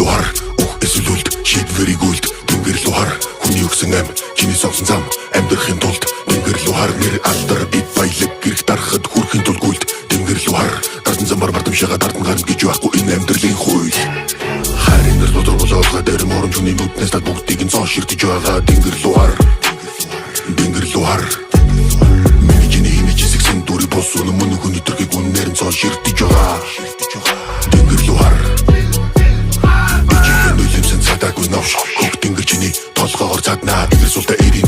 рүү хар эсвэл үлд шийдвэрийг үлд тэнгэр рүү хар хүний өгсөн ам чиний сонсон зам амьдрахын тулд тэнгэр рүү хар нэр алдар бит баялаг гэрх дарахад хүрэхин тулд гүйлд тэнгэр рүү хар дардан замбар бардамшаага дардан гарна гэж байхгүй энэ амьдралын хууль харин нэр дотор болоолгоо дээр моромч хүний нүднээс тал бүгдийг нь цоо ширтэж байгаа тэнгэр рүү хар миний чиний хинэ чисэгсэн дүрий бос өнө мөн хүний төрхийг үнээр нь цоо ширтэж байгаа тэнгэр рүү хар цадаагүй навш хог тэнгэр чиний толгоогоор цаднаа эдгэр султа эрийн